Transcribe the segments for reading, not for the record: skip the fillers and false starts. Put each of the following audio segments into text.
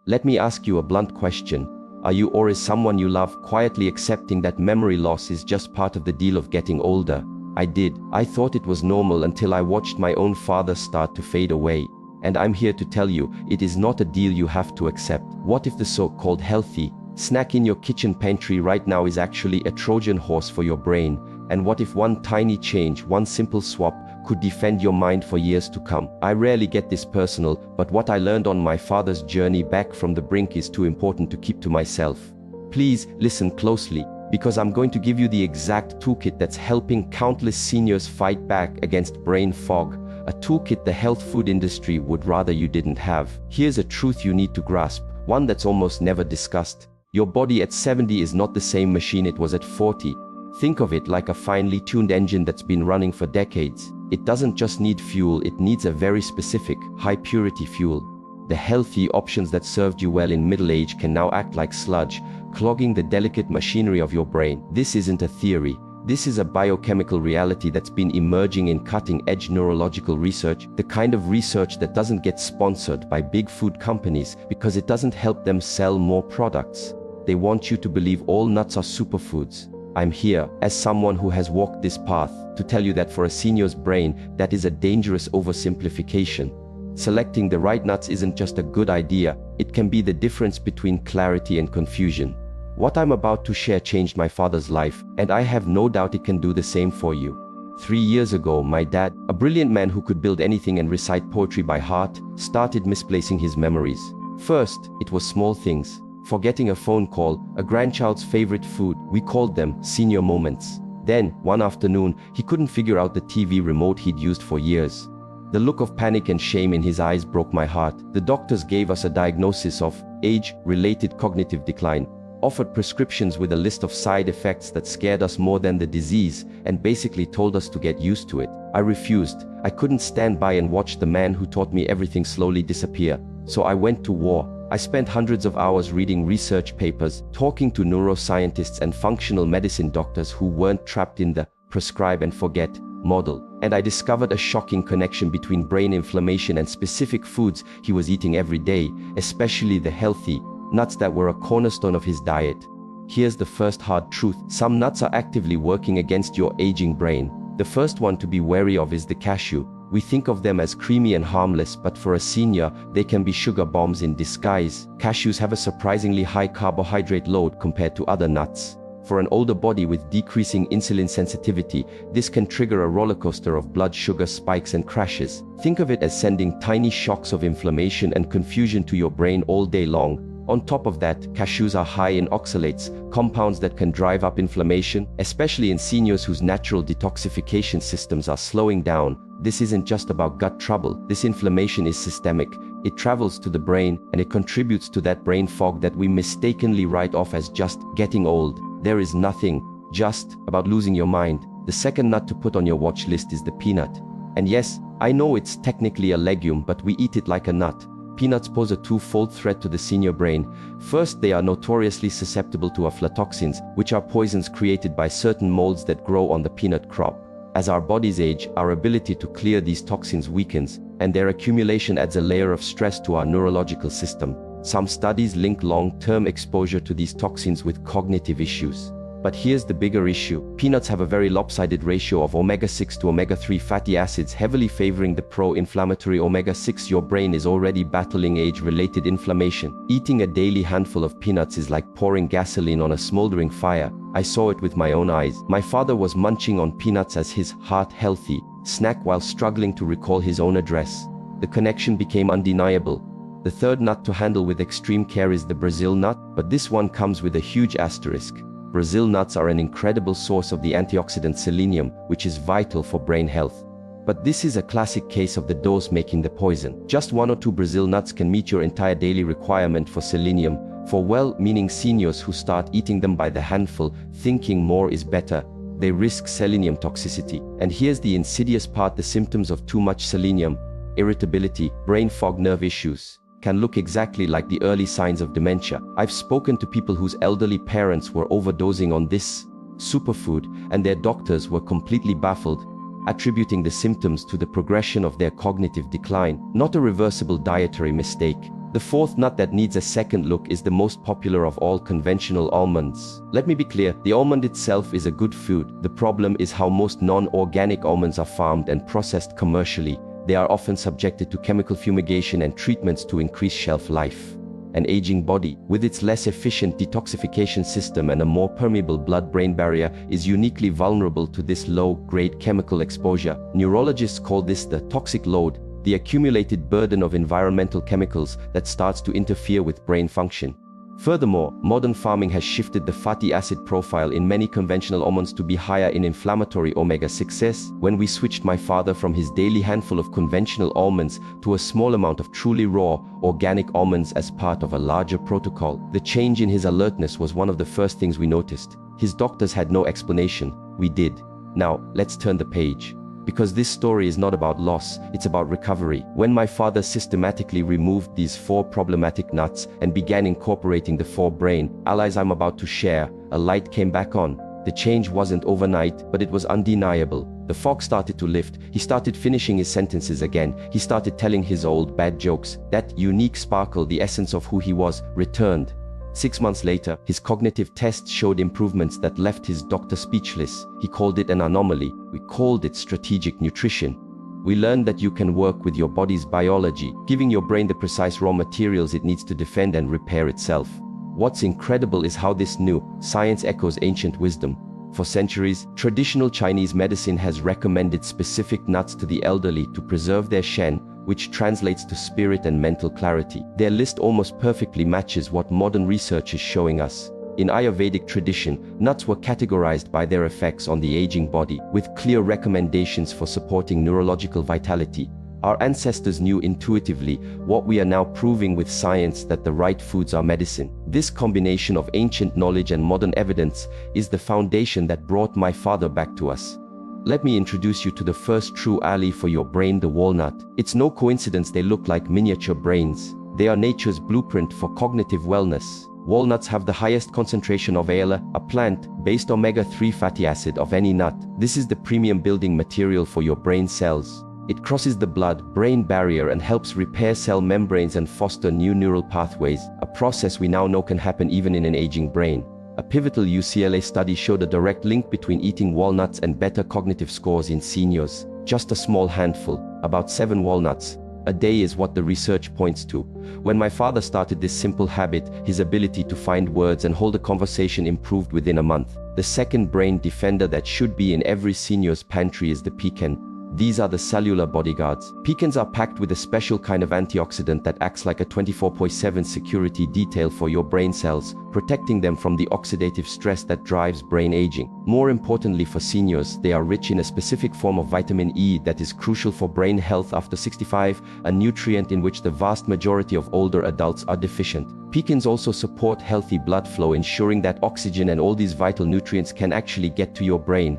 Let me ask you a blunt question. Are you, or is someone you love, quietly accepting that memory loss is just part of the deal of getting older? I did. I thought it was normal until I watched my own father start to fade away. And I'm here to tell you, it is not a deal you have to accept. What if the so-called healthy snack in your kitchen pantry right now is actually a Trojan horse for your brain? And what if one tiny change, one simple swap, could defend your mind for years to come? I rarely get this personal, but what I learned on my father's journey back from the brink is too important to keep to myself. Please listen closely, because I'm going to give you the exact toolkit that's helping countless seniors fight back against brain fog, a toolkit the health food industry would rather you didn't have. Here's a truth you need to grasp, one that's almost never discussed. Your body at 70 is not the same machine it was at 40. Think of it like a finely tuned engine that's been running for decades. It doesn't just need fuel, it needs a very specific, high-purity fuel. The healthy options that served you well in middle age can now act like sludge, clogging the delicate machinery of your brain. This isn't a theory. This is a biochemical reality that's been emerging in cutting-edge neurological research, the kind of research that doesn't get sponsored by big food companies because it doesn't help them sell more products. They want you to believe all nuts are superfoods. I'm here, as someone who has walked this path, to tell you that for a senior's brain, that is a dangerous oversimplification. Selecting the right nuts isn't just a good idea, it can be the difference between clarity and confusion. What I'm about to share changed my father's life, and I have no doubt it can do the same for you. 3 years ago, my dad, a brilliant man who could build anything and recite poetry by heart, started misplacing his memories. First, it was small things. Forgetting a phone call, a grandchild's favorite food, we called them senior moments. Then, one afternoon, he couldn't figure out the TV remote he'd used for years. The look of panic and shame in his eyes broke my heart. The doctors gave us a diagnosis of age-related cognitive decline, offered prescriptions with a list of side effects that scared us more than the disease, and basically told us to get used to it. I refused. I couldn't stand by and watch the man who taught me everything slowly disappear. So I went to war. I spent hundreds of hours reading research papers, talking to neuroscientists and functional medicine doctors who weren't trapped in the prescribe and forget model. And I discovered a shocking connection between brain inflammation and specific foods he was eating every day, especially the healthy nuts that were a cornerstone of his diet. Here's the first hard truth. Some nuts are actively working against your aging brain. The first one to be wary of is the cashew. We think of them as creamy and harmless, but for a senior, they can be sugar bombs in disguise. Cashews have a surprisingly high carbohydrate load compared to other nuts. For an older body with decreasing insulin sensitivity, this can trigger a rollercoaster of blood sugar spikes and crashes. Think of it as sending tiny shocks of inflammation and confusion to your brain all day long. On top of that, cashews are high in oxalates, compounds that can drive up inflammation, especially in seniors whose natural detoxification systems are slowing down. This isn't just about gut trouble. This inflammation is systemic. It travels to the brain, and it contributes to that brain fog that we mistakenly write off as just getting old. There is nothing just about losing your mind. The second nut to put on your watch list is the peanut. And yes, I know it's technically a legume, but we eat it like a nut. Peanuts pose a two-fold threat to the senior brain. First, they are notoriously susceptible to aflatoxins, which are poisons created by certain molds that grow on the peanut crop. As our bodies age, our ability to clear these toxins weakens, and their accumulation adds a layer of stress to our neurological system. Some studies link long-term exposure to these toxins with cognitive issues. But here's the bigger issue. Peanuts have a very lopsided ratio of omega-6 to omega-3 fatty acids, heavily favoring the pro-inflammatory omega-6. Your brain is already battling age-related inflammation. Eating a daily handful of peanuts is like pouring gasoline on a smoldering fire. I saw it with my own eyes. My father was munching on peanuts as his heart-healthy snack while struggling to recall his own address. The connection became undeniable. The third nut to handle with extreme care is the Brazil nut, but this one comes with a huge asterisk. Brazil nuts are an incredible source of the antioxidant selenium, which is vital for brain health. But this is a classic case of the dose making the poison. Just 1 or 2 Brazil nuts can meet your entire daily requirement for selenium. For well-meaning seniors who start eating them by the handful, thinking more is better, they risk selenium toxicity. And here's the insidious part: the symptoms of too much selenium, irritability, brain fog, nerve issues, can look exactly like the early signs of dementia. I've spoken to people whose elderly parents were overdosing on this superfood, and their doctors were completely baffled, attributing the symptoms to the progression of their cognitive decline, not a reversible dietary mistake. The fourth nut that needs a second look is the most popular of all, conventional almonds. Let me be clear, the almond itself is a good food. The problem is how most non-organic almonds are farmed and processed commercially. They are often subjected to chemical fumigation and treatments to increase shelf life. An aging body, with its less efficient detoxification system and a more permeable blood-brain barrier, is uniquely vulnerable to this low-grade chemical exposure. Neurologists call this the toxic load, the accumulated burden of environmental chemicals that starts to interfere with brain function. Furthermore, modern farming has shifted the fatty acid profile in many conventional almonds to be higher in inflammatory omega-6s. When we switched my father from his daily handful of conventional almonds to a small amount of truly raw, organic almonds as part of a larger protocol, the change in his alertness was one of the first things we noticed. His doctors had no explanation. We did. Now, let's turn the page. Because this story is not about loss, it's about recovery. When my father systematically removed these 4 problematic nuts and began incorporating the 4 brain allies I'm about to share, a light came back on. The change wasn't overnight, but it was undeniable. The fog started to lift. He started finishing his sentences again. He started telling his old bad jokes. That unique sparkle, the essence of who he was, returned. 6 months later, his cognitive tests showed improvements that left his doctor speechless. He called it an anomaly. We called it strategic nutrition. We learned that you can work with your body's biology, giving your brain the precise raw materials it needs to defend and repair itself. What's incredible is how this new science echoes ancient wisdom. For centuries, traditional Chinese medicine has recommended specific nuts to the elderly to preserve their shen, which translates to spirit and mental clarity. Their list almost perfectly matches what modern research is showing us. In Ayurvedic tradition, nuts were categorized by their effects on the aging body, with clear recommendations for supporting neurological vitality. Our ancestors knew intuitively what we are now proving with science, that the right foods are medicine. This combination of ancient knowledge and modern evidence is the foundation that brought my father back to us. Let me introduce you to the first true ally for your brain, the walnut. It's no coincidence they look like miniature brains. They are nature's blueprint for cognitive wellness. Walnuts have the highest concentration of ALA, a plant-based omega-3 fatty acid, of any nut. This is the premium building material for your brain cells. It crosses the blood-brain barrier and helps repair cell membranes and foster new neural pathways, a process we now know can happen even in an aging brain. A pivotal UCLA study showed a direct link between eating walnuts and better cognitive scores in seniors. Just a small handful, about 7 walnuts a day, is what the research points to. When my father started this simple habit, his ability to find words and hold a conversation improved within a month. The second brain defender that should be in every senior's pantry is the pecan. These are the cellular bodyguards. Pecans are packed with a special kind of antioxidant that acts like a 24/7 security detail for your brain cells, protecting them from the oxidative stress that drives brain aging. More importantly for seniors, they are rich in a specific form of vitamin E that is crucial for brain health after 65, a nutrient in which the vast majority of older adults are deficient. Pecans also support healthy blood flow, ensuring that oxygen and all these vital nutrients can actually get to your brain.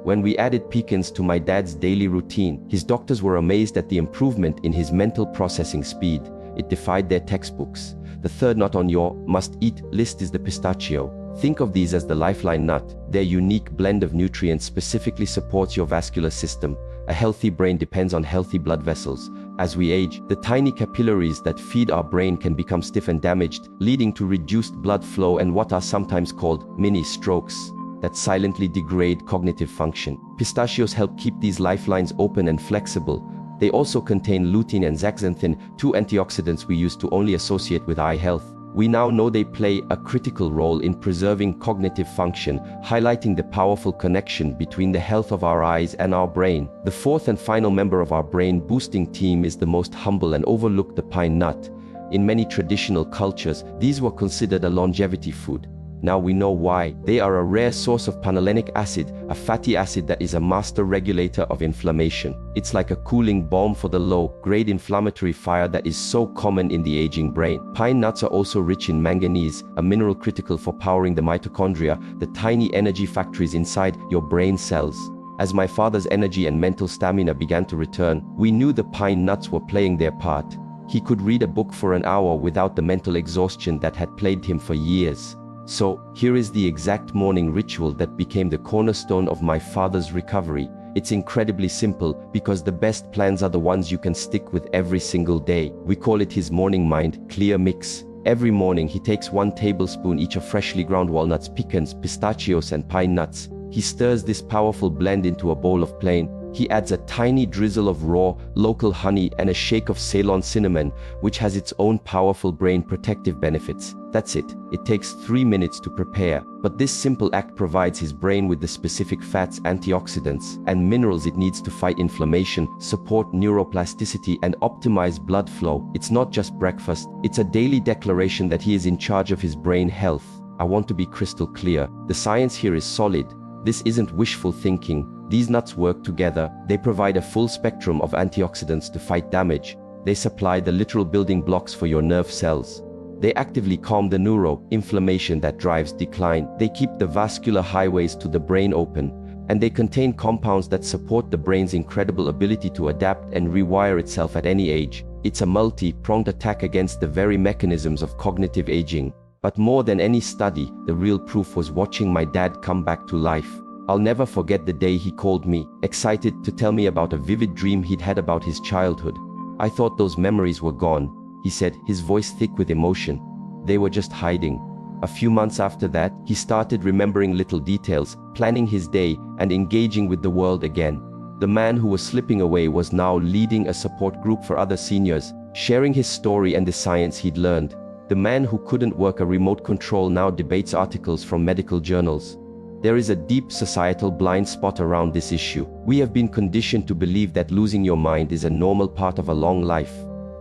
When we added pecans to my dad's daily routine, his doctors were amazed at the improvement in his mental processing speed. It defied their textbooks. The third nut on your must-eat list is the pistachio. Think of these as the lifeline nut. Their unique blend of nutrients specifically supports your vascular system. A healthy brain depends on healthy blood vessels. As we age, the tiny capillaries that feed our brain can become stiff and damaged, leading to reduced blood flow and what are sometimes called mini strokes that silently degrade cognitive function. Pistachios help keep these lifelines open and flexible. They also contain lutein and zeaxanthin, 2 antioxidants we used to only associate with eye health. We now know they play a critical role in preserving cognitive function, highlighting the powerful connection between the health of our eyes and our brain. The fourth and final member of our brain-boosting team is the most humble and overlooked, the pine nut. In many traditional cultures, these were considered a longevity food. Now we know why. They are a rare source of panolenic acid, a fatty acid that is a master regulator of inflammation. It's like a cooling balm for the low-grade inflammatory fire that is so common in the aging brain. Pine nuts are also rich in manganese, a mineral critical for powering the mitochondria, the tiny energy factories inside your brain cells. As my father's energy and mental stamina began to return, we knew the pine nuts were playing their part. He could read a book for an hour without the mental exhaustion that had plagued him for years. So, here is the exact morning ritual that became the cornerstone of my father's recovery. It's incredibly simple, because the best plans are the ones you can stick with every single day. We call it his morning mind clear mix. Every morning he takes 1 tablespoon each of freshly ground walnuts, pecans, pistachios and pine nuts. He stirs this powerful blend into a bowl of plain. He adds a tiny drizzle of raw, local honey and a shake of Ceylon cinnamon, which has its own powerful brain protective benefits. That's it. It takes 3 minutes to prepare, but this simple act provides his brain with the specific fats, antioxidants, and minerals it needs to fight inflammation, support neuroplasticity, and optimize blood flow. It's not just breakfast, it's a daily declaration that he is in charge of his brain health. I want to be crystal clear. The science here is solid. This isn't wishful thinking. These nuts work together. They provide a full spectrum of antioxidants to fight damage. They supply the literal building blocks for your nerve cells. They actively calm the neuroinflammation that drives decline. They keep the vascular highways to the brain open. And they contain compounds that support the brain's incredible ability to adapt and rewire itself at any age. It's a multi-pronged attack against the very mechanisms of cognitive aging. But more than any study, the real proof was watching my dad come back to life. I'll never forget the day he called me, excited to tell me about a vivid dream he'd had about his childhood. I thought those memories were gone, he said, his voice thick with emotion. They were just hiding. A few months after that, he started remembering little details, planning his day, and engaging with the world again. The man who was slipping away was now leading a support group for other seniors, sharing his story and the science he'd learned. The man who couldn't work a remote control now debates articles from medical journals. There is a deep societal blind spot around this issue. We have been conditioned to believe that losing your mind is a normal part of a long life.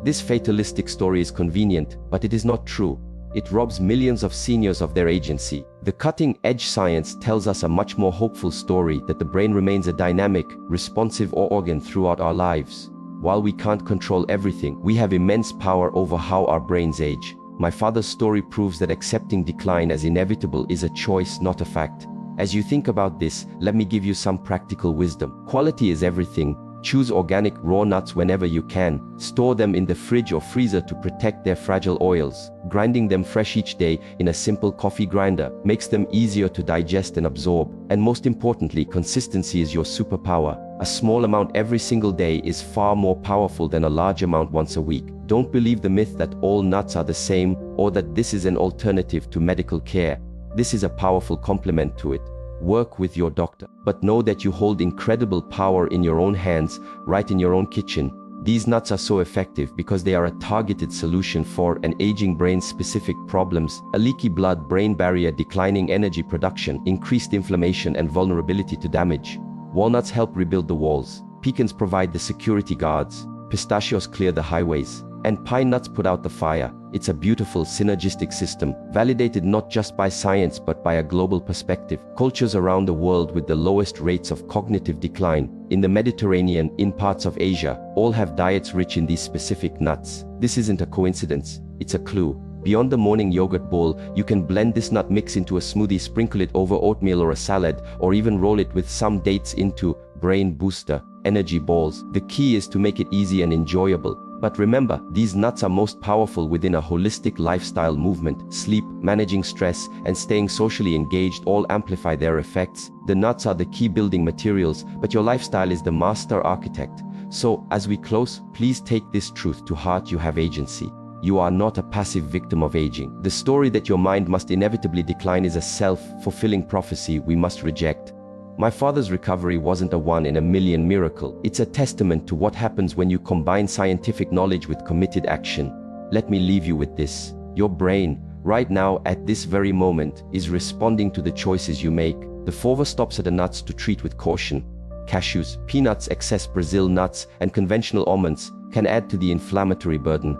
This fatalistic story is convenient, but it is not true. It robs millions of seniors of their agency. The cutting-edge science tells us a much more hopeful story, that the brain remains a dynamic, responsive organ throughout our lives. While we can't control everything, we have immense power over how our brains age. My father's story proves that accepting decline as inevitable is a choice, not a fact. As you think about this, let me give you some practical wisdom. Quality is everything. Choose organic raw nuts whenever you can. Store them in the fridge or freezer to protect their fragile oils. Grinding them fresh each day in a simple coffee grinder makes them easier to digest and absorb. And most importantly, consistency is your superpower. A small amount every single day is far more powerful than a large amount once a week. Don't believe the myth that all nuts are the same, or that this is an alternative to medical care. This is a powerful complement to it. Work with your doctor, but know that you hold incredible power in your own hands, right in your own kitchen. These nuts are so effective because they are a targeted solution for an aging brain's specific problems: a leaky blood-brain barrier, declining energy production, increased inflammation, and vulnerability to damage. Walnuts help rebuild the walls. Pecans provide the security guards. Pistachios clear the highways. And pine nuts put out the fire. It's a beautiful synergistic system, validated not just by science but by a global perspective. Cultures around the world with the lowest rates of cognitive decline, in the Mediterranean, in parts of Asia, all have diets rich in these specific nuts. This isn't a coincidence, it's a clue. Beyond the morning yogurt bowl, you can blend this nut mix into a smoothie, sprinkle it over oatmeal or a salad, or even roll it with some dates into brain booster energy balls. The key is to make it easy and enjoyable. But remember, these nuts are most powerful within a holistic lifestyle movement. Sleep, managing stress, and staying socially engaged all amplify their effects. The nuts are the key building materials, but your lifestyle is the master architect. So, as we close, please take this truth to heart: you have agency. You are not a passive victim of aging. The story that your mind must inevitably decline is a self-fulfilling prophecy we must reject. My father's recovery wasn't a one-in-a-million miracle. It's a testament to what happens when you combine scientific knowledge with committed action. Let me leave you with this. Your brain, right now at this very moment, is responding to the choices you make. The 4 stops at the nuts to treat with caution. Cashews, peanuts, excess Brazil nuts, and conventional almonds can add to the inflammatory burden.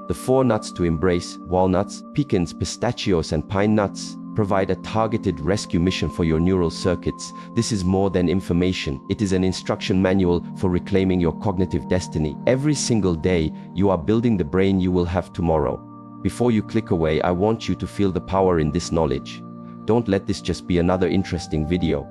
The 4 nuts to embrace: walnuts, pecans, pistachios, and pine nuts, provide a targeted rescue mission for your neural circuits. This is more than information. It is an instruction manual for reclaiming your cognitive destiny. Every single day, you are building the brain you will have tomorrow. Before you click away, I want you to feel the power in this knowledge. Don't let this just be another interesting video.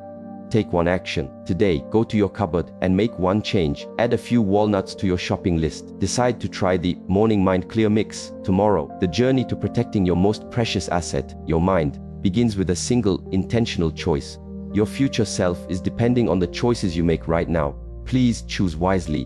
Take one action. Today, go to your cupboard and make one change. Add a few walnuts to your shopping list. Decide to try the Morning Mind Clear Mix tomorrow. The journey to protecting your most precious asset, your mind, begins with a single, intentional choice. Your future self is depending on the choices you make right now. Please choose wisely.